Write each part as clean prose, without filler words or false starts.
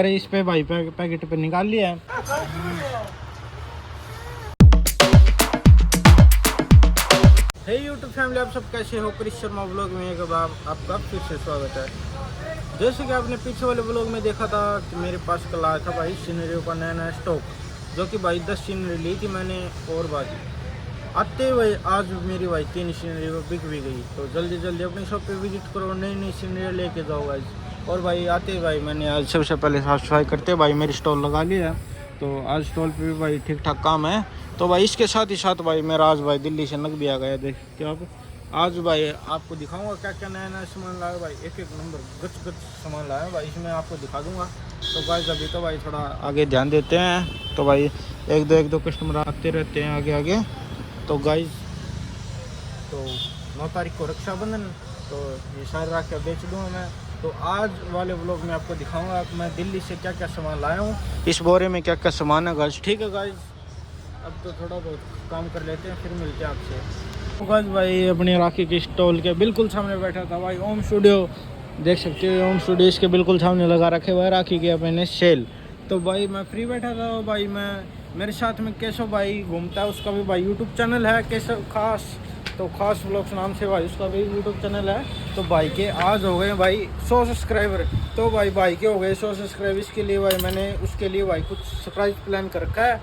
अरे इस पे भाई पैकेट पे निकाल लिया है। हे यूट्यूब फैमिली, आप सब कैसे हो? क्रिश शर्मा व्लॉग में एक बार आपका फिर से स्वागत है। जैसे कि आपने पीछे वाले व्लॉग में देखा था कि मेरे पास कल आया था भाई सीनरियों का नया नया स्टॉक, जो कि भाई 10 सीनरी ली थी मैंने और बाकी आते भाई आज मेरी भाई 3 सीनरी बिक भी गई। तो जल्दी जल्दी अपनी शॉप पे विजिट करो, नई नई सीनरी लेके जाओ भाई। और भाई आते भाई मैंने आज सबसे पहले साफ सफाई करते भाई मेरी स्टॉल लगा लिया है। तो आज स्टॉल पे भी भाई ठीक ठाक काम है। तो भाई इसके साथ ही साथ भाई मेरा आज भाई दिल्ली से नग भी आ गया, देखते आप। आज भाई आपको दिखाऊंगा क्या क्या नया नया सामान लाया भाई, एक एक नंबर गच गच सामान लाया भाई, इसमें आपको दिखा दूंगा। तो भाई अभी तो भाई थोड़ा आगे ध्यान देते हैं। तो भाई एक दो कस्टमर आते रहते हैं आगे आगे। तो गाइज तो 9 तारीख को रक्षाबंधन, तो ये सारे राखियाँ बेच दूँगा मैं। तो आज वाले व्लॉग में आपको दिखाऊंगा कि मैं दिल्ली से क्या क्या सामान लाया हूँ, इस बोरे में क्या क्या सामान है गाइज। ठीक है गाइज, अब तो थोड़ा बहुत काम कर लेते हैं, फिर मिलते हैं आपसे। तो गाइज भाई अपनी राखी के स्टॉल के बिल्कुल सामने बैठा था भाई ओम स्टूडियो, देख सकते हो ओम स्टूडियो इसके बिल्कुल सामने लगा रखे हुए राखी के अपने सेल। तो भाई मैं फ्री बैठा था भाई, मैं मेरे साथ में केशव भाई घूमता है, उसका भी भाई यूट्यूब चैनल है केशव खास, तो खास व्लॉग्स नाम से भाई उसका भी यूट्यूब चैनल है। तो भाई के आज हो गए भाई 100 सब्सक्राइबर। तो भाई के हो गए 100 सब्सक्राइबर, इसके लिए भाई मैंने उसके लिए भाई कुछ सरप्राइज प्लान कर रखा है।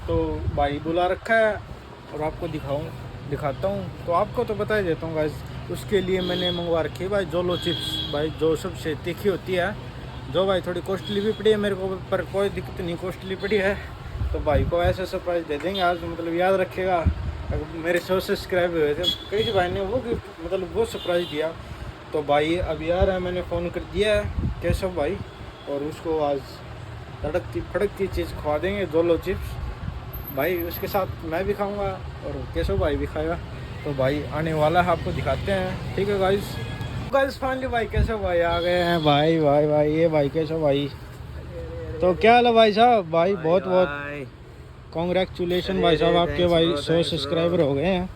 तो भाई बुला रखा है और आपको दिखाता हूँ। तो आपको तो बता ही देता हूँ गाइस, उसके लिए मैंने मंगवा रखी है भाई जोलो चिप्स भाई, जो सबसे तीखी होती है, जो भाई थोड़ी कॉस्टली भी पड़ी है मेरे को, पर कोई दिक्कत नहीं, कॉस्टली पड़ी है। तो भाई को ऐसा सरप्राइज दे देंगे आज, मतलब याद रखेगा। मेरे 100 सब्सक्राइब हुए थे, कई भाई ने वो गिफ्ट मतलब वो सरप्राइज दिया। तो भाई अभी आ रहा है, मैंने फ़ोन कर दिया है केशव भाई, और उसको आज तड़कती फड़कती चीज़ खवा देंगे जोलो चिप्स भाई। उसके साथ मैं भी खाऊंगा और केशव भाई भी खाएगा। तो भाई आने वाला है, आपको दिखाते हैं। ठीक है गाइस फाइनली भाई केशव भाई आ गए हैं भाई ये भाई केशव भाई। तो क्या हाल है भाई साहब? भाई बहुत बहुत कॉन्ग्रेचुलेशन भाई साहब, आपके भाई 100 सब्सक्राइबर हो गए हैं।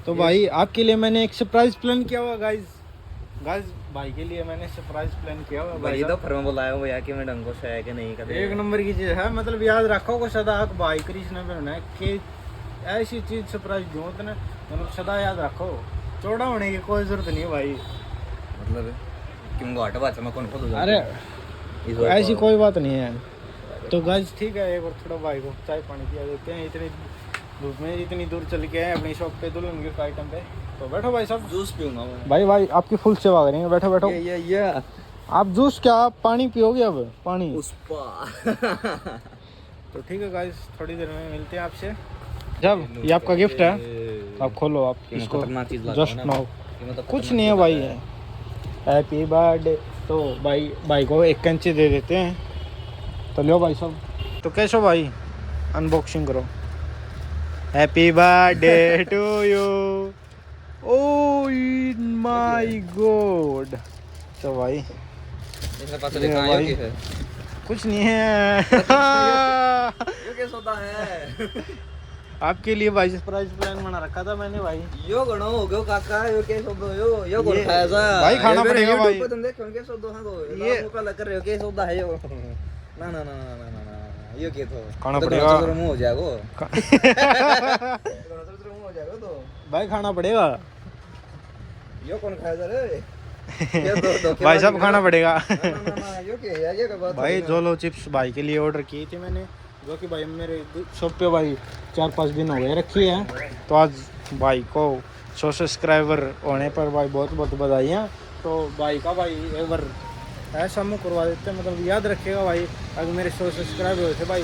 तो भाई आपके लिए मैंने एक सरप्राइज प्लान किया हुआ गाइस भाई के लिए मैंने सरप्राइज प्लान किया हुआ भाई। तो फरमा बुलाया हो यार कि मैं ढंग से है कि नहीं कर एक नंबर की चीज़ है, मतलब याद रखो को सदा भाई कृष्ण में कि ऐसी चीज़ सरप्राइज दूँ तो मतलब सदा याद रखो, चौड़ा होने की कोई जरूरत नहीं भाई। मतलब क्यों घाट बात मैं कौन खोलूं? अरे ऐसी कोई बात नहीं है। तो गाइस ठीक है, एक बार थोड़ा भाई को चाय पानी पिया देते हैं, इतनी धूप में इतनी दूर चल के आए अपनी शॉप पे दुल्हन गिफ्ट आइटम पे। तो बैठो भाई साहब, जूस पीऊंगा मैं। भाई आपकी फुल सेवा करेंगे, बैठो बैठो। ये आप जूस क्या, आप पानी पियोगे? अब पानी पुष्पा। तो ठीक है गाइस, थोड़ी देर में मिलते हैं आपसे। जब ये आपका गिफ्ट है, आप खोलो, आप इसको जस्ट नाउ। कुछ नहीं है भाई, है हैप्पी बर्थडे। तो भाई को एक कैंची दे देते हैं। तो लो भाई साहब, तो कैसे भाई अनबॉक्सिंग करो। Happy birthday to you, oh my God. तो भाई भाई कुछ नहीं है। ये सोता है आपके लिए भाई सरप्राइज प्लान बना रखा था मैंने भाई। यो गणो हो गयो काका, यो के सोदो यो कौन खाया जा भाई, खाना पड़ेगा भाई। तुम देख कौन के सोदो हां तो ये मुंह का कर रहे हो के सोदा है यो। ना ना ना ना ना ना यो के तो खाना पड़ेगा, मुंह हो जाएगा मुंह हो जाएगा। तो भाई खाना पड़ेगा, यो कौन खाया जा रे? भाई साहब खाना पड़ेगा। यो के यार ये बात भाई जोलो चिप्स भाई के लिए ऑर्डर की थी मैंने, जो कि भाई मेरे शॉप पे भाई 4-5 दिन हो गए रखी है। तो आज भाई को 100 सब्सक्राइबर होने पर भाई बहुत बहुत बधाइयाँ। तो भाई का भाई एक बार ऐसा मुँह करवा देते हैं, मतलब याद रखेगा भाई अगर मेरे 100 सब्सक्राइबर हुए थे भाई।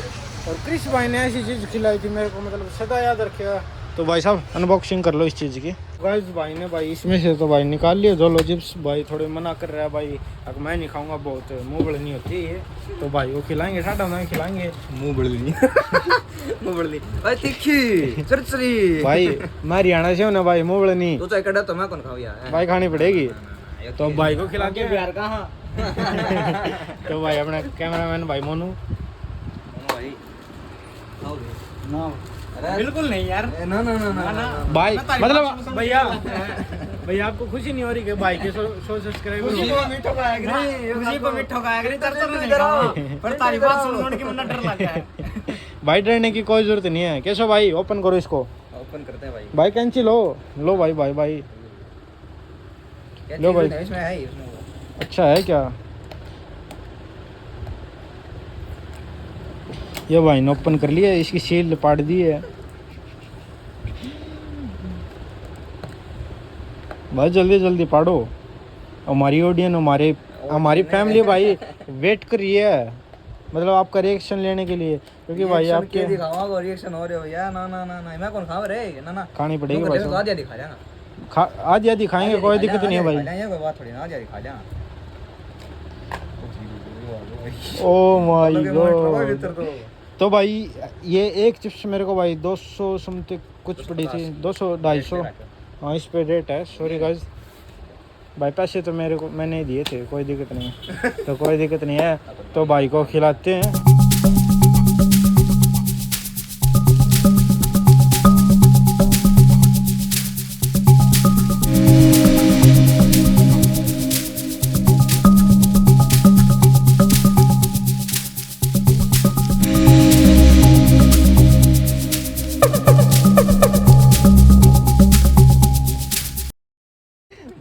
और क्रिश भाई ने ऐसी चीज़ खिलाई थी मेरे को, मतलब सदा याद रखेगा। तो भाई साहब अनबॉक्सिंग कर लो इस चीज़ की। गाइस भाई ने भाई इसमें से तो भाई निकाल लिया जोलो चिप्स, भाई थोड़े मना कर रहा है भाई, अब मैं नहीं खाऊंगा, बहुत मुँह बड़नी होती है। तो भाई वो खिलाएंगे, साटा में खिलाएंगे। मुंह बड़ली मुंह बड़ली भाई तीखी चरचरी भाई मैं हरियाणा से हूँ ना भाई, मुँह बड़नी तो चाय कड़ा तो मैं कौन खाऊं यार भाई, खानी पड़ेगी। तो भाई को खिला के प्यार कहाँ तो भाई अपना कैमरामैन भाई मोनू भाई ना बिल्कुल नहीं यार। ना ना ना ना भाई मतलब भैया भैया आपको खुशी नहीं हो रही कि भाई के 100 सब्सक्राइबर खुशी को मीठो खाया कि नहीं, खुशी को मिठो खाया करी नहीं पर तारी बात सुन के मन डर लग गया है। भाई डरने की कोई जरूरत नहीं है। कैसे भाई ओपन करो इसको। ओपन करते हैं भाई। भाई कैंची लो लो भाई भाई भाई लो भाई। इसमें है ही, इसमें वो। अच्छा है क्या ये भाई ने ओपन कर लिया। इसकी सील पाट दी है भाई। जल्दी जल्दी पाड़ो। हमारी ऑडियंस हमारी फैमिली भाई वेट कर रही है मतलब आपका रिएक्शन लेने के लिए क्योंकि भाई रिएक्शन आपके के दिखावा रिएक्शन हो रहे हो यार। ना ना ना ना मैं कौन खा रहे ना ना खानी पड़ेगी तुम भाई तो साहब। आधी आधी खा जाना। आधी आधी खाएंगे कोई दिक्कत नहीं है भाई। ये कोई बात थोड़ी ना, आधी आधी खा जाना। ओ माय गॉड गॉड। तो भाई ये एक चिप्स मेरे को भाई 200 समथिंग कुछ पड़ी थी 200 250। हाँ इस पे रेट है। सॉरी गाइस भाई पैसे तो मेरे को मैंने ही दिए थे कोई दिक्कत नहीं है। तो कोई दिक्कत नहीं है तो भाई को खिलाते हैं।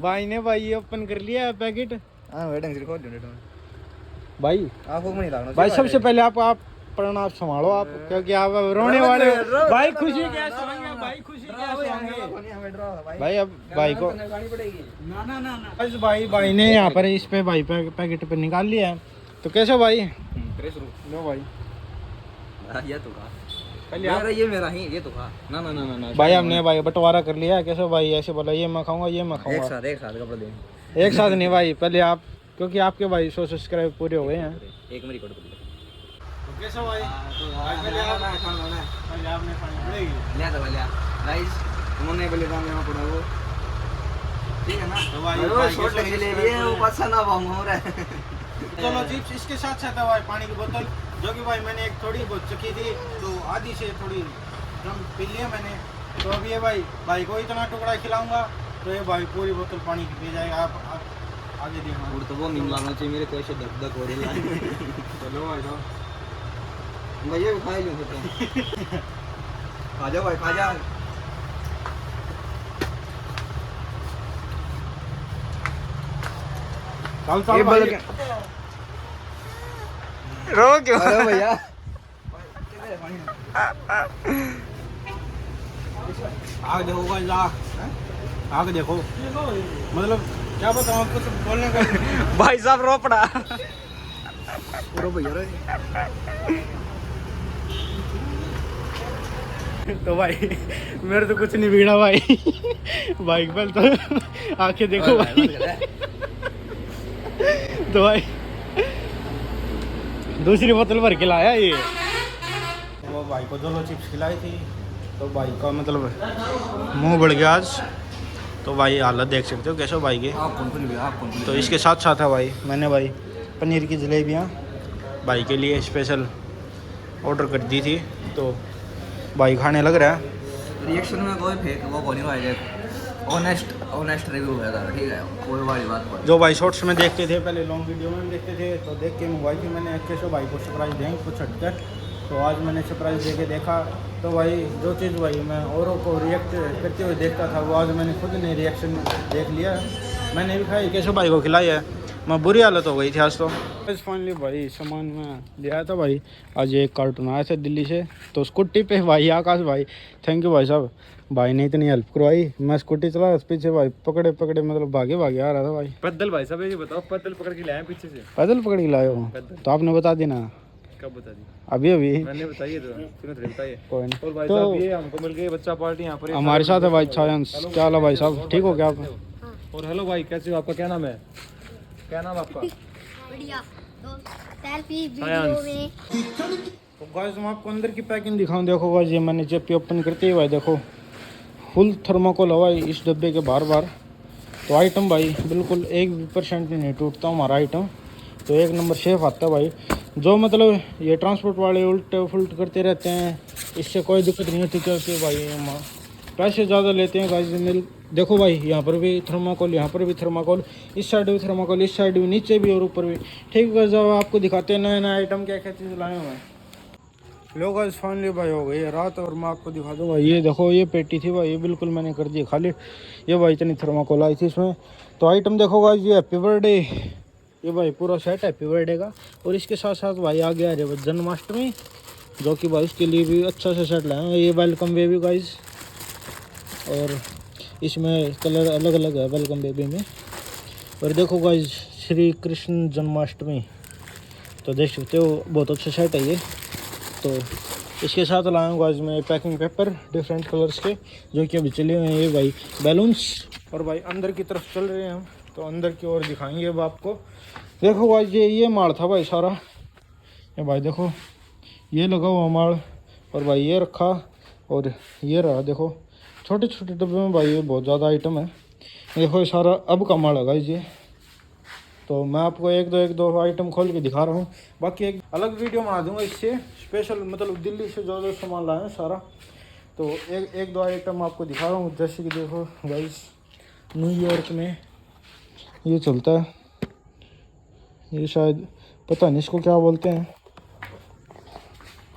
भाई ने भाई ये ओपन कर लिया है पैकेट। हां वेटिंग से खोल दो भाई आपको नहीं लगना भाई सबसे पहले आप प्रणाम संभालो आप क्योंकि आप रोने वाले हो। भाई खुशी क्या सुनाएंगे भाई खुशी क्या सुनाएंगे भाई। अब भाई को ना ना ना बस भाई ने यहाँ पर इस पे भाई पैकेट पे निकाल लिया है। तो कैसे भाई लो भाई ये तो खा पहले यार ये मेरा ही ये तो खा ना ना ना ना भाई हमने भाई बंटवारा कर लिया है। कैसे भाई ऐसे बोला ये मैं खाऊंगा ये मैं खाऊंगा एक साथ कपड़े दे एक साथ नहीं भाई। पहले आप क्योंकि आपके भाई 100 सब्सक्राइब पूरे हो गए हैं। एक मेरी कोड तो कैसे भाई पहले आपने खानी पड़ेगी ले तो भैया गाइस उन्होंने पहले काम यहाँ पड़ा वो ठीक है ना। तो भाई शॉर्ट के लिए ये वो पसंद ना भाव हो रहा है। चलो चिप्स इसके साथ साथ है भाई पानी की बोतल जो कि भाई मैंने एक थोड़ी बहुत चखी थी तो आधी से थोड़ी कम पी लिया मैंने। तो अब ये भाई को इतना टुकड़ा खिलाऊंगा तो ये भाई पूरी बोतल पानी की पी जाएगा। आप आगे देखो और तो वो नींद लागना चाहिए मेरे को ऐसे धक धक हो रही है। चलो भाई साहब भैया खा ही लूँ तो खा जाओ भाई खा जा। चल चल भाई रो क्यों अरे भैया आगे देखो भाई आगे देखो मतलब क्या बताऊँ कुछ बोलने का भाई साहब रो पड़ा रो भैया रो। तो भाई मेरे तो कुछ नहीं बिगड़ा भाई। बाइक पर तो आंखें देखो भाई। तो भाई दूसरी बोतल भर के लाया ये। वो भाई को 2 चिप्स खिलाई थी तो भाई का मतलब मुंह बढ़ गया आज। तो भाई हालत देख सकते हो कैसे भाई के। तो इसके साथ साथ है भाई मैंने भाई पनीर की जलेबियाँ भाई के लिए स्पेशल ऑर्डर कर दी थी। तो भाई खाने लग रहा है। रिएक्शन में कोई फेक वो नहीं आएगा ऑनेस्ट रिव्यू है ठीक है कोई वाली बात नहीं। जो भाई शॉर्ट्स में देखते थे पहले लॉन्ग वीडियो में देखते थे तो देख के मंगवाई थी मैंने कैसे भाई को सरप्राइज़ देंगे कुछ हटकर। तो आज मैंने सरप्राइज़ दे के देखा तो भाई जो चीज़ भाई मैं औरों को रिएक्ट करते हुए देखता था वो आज मैंने खुद ने रिएक्शन देख लिया। मैंने भी खाई कैसे भाई को खिलाई है। मैं बुरी हालत हो गई थी आज तो। फाइनली भाई सामान में लिया था भाई। आज एक कार्टून आया था दिल्ली से तो स्कूटी पे भाई आकाश भाई थैंक यू भाई साहब। भाई ने इतनी हेल्प करवाई। मैं स्कूटी चला पीछे भाई पकड़े मतलब भागे आ रहा था भाई। पैदल भाई साहब ये बताओ पैदल पकड़ के लाए पीछे से पैदल पकड़ के लाए हो तो आपने बता देना। कब बता दी अभी मैंने बताइए तो फिर बताइए कोई नहीं। और भाई तो साहब ये हमको मिल गई बच्चा पार्टी यहाँ पर हमारे साथ है भाई छायांश। क्या हाल है भाई साहब ठीक हो क्या आप। और हेलो भाई कैसे हो आपका क्या नाम है क्या नाम आपका बढ़िया तो सेल्फी वीडियो में तो गाइस मैं आपको अंदर की पैकिंग दिखाऊं। देखो गाइस ये मैंने जब भी ओपन करते ही भाई देखो फुल थर्माकोल हवा इस डब्बे के बार। तो आइटम भाई बिल्कुल 1% नहीं टूटता हमारा आइटम। तो एक नंबर शेफ आता है भाई। जो मतलब ये ट्रांसपोर्ट वाले उल्टे फुल्ट करते रहते हैं इससे कोई दिक्कत नहीं होती क्योंकि भाई पैसे ज़्यादा लेते हैं गाइस। मिल देखो भाई, यहाँ पर भी थर्माकोल, यहाँ पर भी थर्माकोल, इस साइड भी थर्माकोल, इस साइड भी, नीचे भी और ऊपर भी। ठीक है, जब आपको दिखाते हैं नए नए आइटम क्या क्या चीज़ लाए हुए हैं। लो गाइस फाइनली भाई हो गई है रात और मैं आपको दिखा दूंगा। ये देखो ये पेटी थी भाई, ये बिल्कुल मैंने कर दी खाली। ये भाई इतनी थर्माकोल आई थी इसमें। तो आइटम देखो गाइस, ये हैप्पी बर्थडे, ये भाई पूरा सेट हैप्पी बर्थडे का। और इसके साथ साथ भाई आ गया है जन्माष्टमी, जो कि भाई उसके लिए भी अच्छा से सेट लाए हैं। ये वेलकम बेबी गाइस, और इसमें कलर अलग अलग है वेलकम बेबी में। और देखो गाइस श्री कृष्ण जन्माष्टमी, तो देख सकते हो बहुत अच्छा सेट है ये। तो इसके साथ लाया हूँ गाइस मैं पैकिंग पेपर डिफरेंट कलर्स के, जो कि अभी चले हुए हैं। ये भाई बैलून्स, और भाई अंदर की तरफ चल रहे हैं हम, तो अंदर की ओर दिखाएंगे अब आपको। देखो गाइस ये माल था भाई सारा, ये भाई देखो ये लगा हुआ माल, और भाई ये रखा, और ये रहा देखो छोटे छोटे डब्बे में भाई, ये बहुत ज़्यादा आइटम है। देखो ये सारा अब का माल है गाइस ये। तो मैं आपको एक दो आइटम खोल के दिखा रहा हूँ, बाकी एक अलग वीडियो बना दूंगा इससे स्पेशल, मतलब दिल्ली से जो सामान लाए हैं सारा। तो एक दो आइटम आपको दिखा रहा हूँ। जैसे कि देखो गाइस न्यूयॉर्क में ये चलता है, ये शायद पता नहीं इसको क्या बोलते हैं,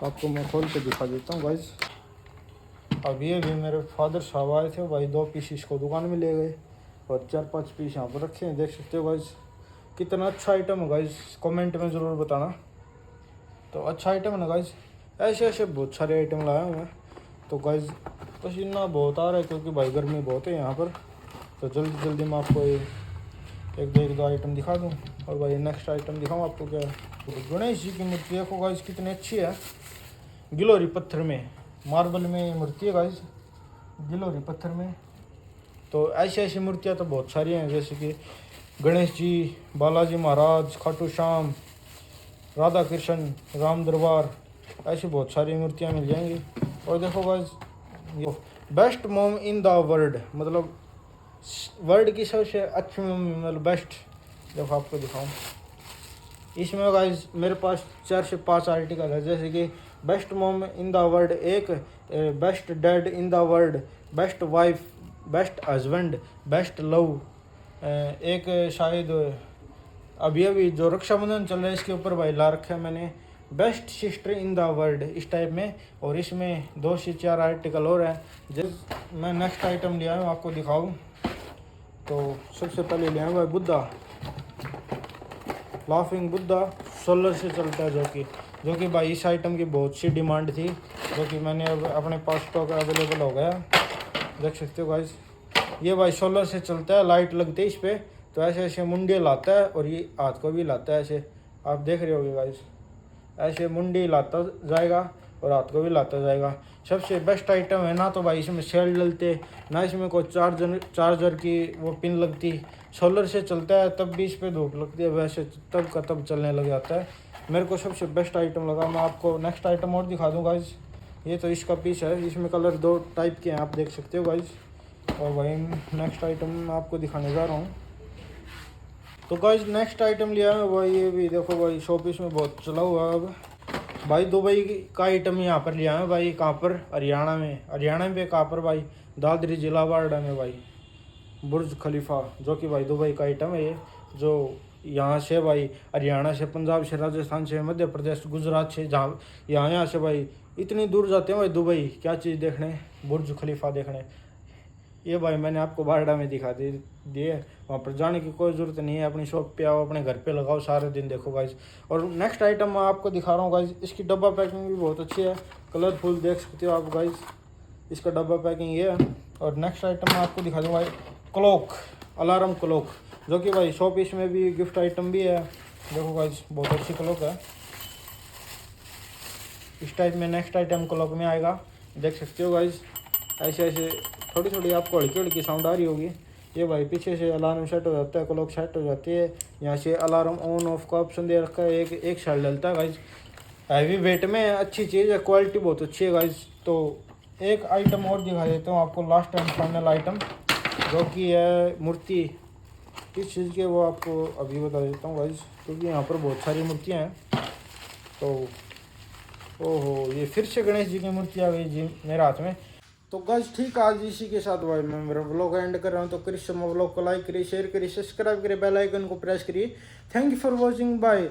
आपको मैं खोल के दिखा देता हूँ गाइस। अब ये भी मेरे फादर साहब आए थे भाई, 2 पीस इसको दुकान में ले गए और 4-5 पीस यहाँ पर रखे हैं। देख सकते हो गाइस कितना अच्छा आइटम है गाइस, कमेंट में ज़रूर बताना। तो अच्छा आइटम है ना गाइस, ऐसे ऐसे बहुत सारे आइटम लाया हूँ मैं। तो गाइस पसीना बहुत आ रहा है क्योंकि भाई गर्मी बहुत है यहाँ पर। तो जल्दी जल्दी मैं आपको एक दो आइटम दिखा दूँ, और भाई नेक्स्ट आइटम दिखाऊँ आपको क्या है। तो गणेश जी की मूर्ति देखो गाइस कितनी अच्छी है, गिलोरी पत्थर में, मार्बल में मूर्ति है गाइस, गिलोरी पत्थर में। तो ऐसी ऐसी मूर्तियाँ तो बहुत सारी हैं, जैसे कि गणेश जी, बालाजी महाराज, खाटू श्याम, राधा कृष्ण, राम दरबार, ऐसी बहुत सारी मूर्तियाँ मिल जाएंगी। और देखो guys best mom in the world, मतलब वर्ल्ड की सबसे अच्छी मम्मी, मतलब बेस्ट। देखो आपको दिखाऊँ, इसमें गाइस मेरे पास 4 से 5 आर्टिकल है, जैसे कि best mom in the world, एक best dad in the world, best wife, best husband, best love, एक शायद अभी जो रक्षाबंधन चल रहा है इसके ऊपर भाई ला रखा है मैंने, best sister in the world इस टाइप में। और इसमें 2 से 4 आर्टिकल और हैं। जब मैं नेक्स्ट आइटम ले आया आपको दिखाऊँ, तो सबसे पहले ले आया भाई बुद्धा, लाफिंग बुद्धा, सोलर से चलता है, जो कि भाई इस आइटम की बहुत सी डिमांड थी, जो कि मैंने अब अपने पास स्टॉक अवेलेबल हो गया। देख सकते हो गाइस ये भाई सोलर से चलता है, लाइट लगती है इस पर, तो ऐसे ऐसे मुंडे लाता है और ये हाथ को भी लाता है। ऐसे आप देख रहे होगे गाइस, ऐसे मुंडी लाता जाएगा और हाथ को भी लाता जाएगा। सबसे बेस्ट आइटम है ना, तो भाई इसमें सेल डलते ना, इसमें कोई चार्जर की वो पिन लगती, सोलर से चलता है तब भी इस पर धूप लगती है, वैसे तब का तब चलने लग जाता है। मेरे को सबसे बेस्ट आइटम लगा। मैं आपको नेक्स्ट आइटम और दिखा दूँ गाइस। ये तो इसका पीस है, इसमें कलर 2 टाइप के हैं, आप देख सकते हो गाइस। और भाई नेक्स्ट आइटम मैं आपको दिखाने जा रहा हूँ। तो गाइस नेक्स्ट आइटम लिया है भाई, ये भी देखो भाई शॉपीस में बहुत चला हुआ है अब भाई। दुबई का आइटम यहाँ पर लिया है भाई, कहाँ पर, हरियाणा में कहाँ पर भाई, दादरी जिला वार्डा में भाई, बुर्ज खलीफा, जो कि भाई दुबई का आइटम है ये। जो यहाँ से भाई हरियाणा से, पंजाब से, राजस्थान से, मध्य प्रदेश, गुजरात से, जहाँ यहाँ से भाई इतनी दूर जाते हैं भाई दुबई, क्या चीज़ देखने, बुर्ज खलीफा देखने। ये भाई मैंने आपको बारडा में दिखा दिए, वहाँ पर जाने की कोई ज़रूरत नहीं है, अपनी शॉप पे आओ, अपने घर पे लगाओ, सारे दिन देखो गाइस। और नेक्स्ट आइटम मैं आपको दिखा रहा हूँ गाइस, इसकी डब्बा पैकिंग भी बहुत अच्छी है, कलरफुल देख सकते हो आप गाइस, इसका डब्बा पैकिंग ये है। और नेक्स्ट आइटम मैं आपको दिखा दूँगा क्लॉक, अलार्म क्लॉक, जो कि भाई शॉपीस में भी गिफ्ट आइटम भी है। देखो गाइस बहुत अच्छी क्लॉक है, इस टाइप में नेक्स्ट आइटम क्लॉक में आएगा, देख सकते हो गाइस। ऐसे ऐसे थोड़ी थोड़ी आपको हल्की हल्की साउंड आ रही होगी। ये भाई पीछे से अलार्म सेट हो जाता है, क्लॉक सेट हो जाती है, यहाँ से अलार्म ऑन ऑफ का ऑप्शन दे रखा है, एक साइड डलता है गाइस। हैवी वेट में अच्छी चीज़ है, क्वालिटी बहुत अच्छी है गाइस। तो एक आइटम और दिखा देता हूँ आपको, लास्ट एंड फाइनल आइटम, जो कि है मूर्ति। किस चीज़ के वो आपको अभी बता देता हूँ गाइस, क्योंकि यहाँ पर बहुत सारी मूर्तियाँ हैं। तो ओहो, ये फिर से गणेश जी की मूर्ति आ गई जी मेरे हाथ में। तो गाइस ठीक है, आज इसी के साथ भाई मैं मेरा व्लॉग एंड कर रहा हूँ। तो कृष्ण व्लॉग को लाइक करिए, शेयर करिए, सब्सक्राइब करिए, बेल आइकन को प्रेस करिए। Thank you for watching, bye.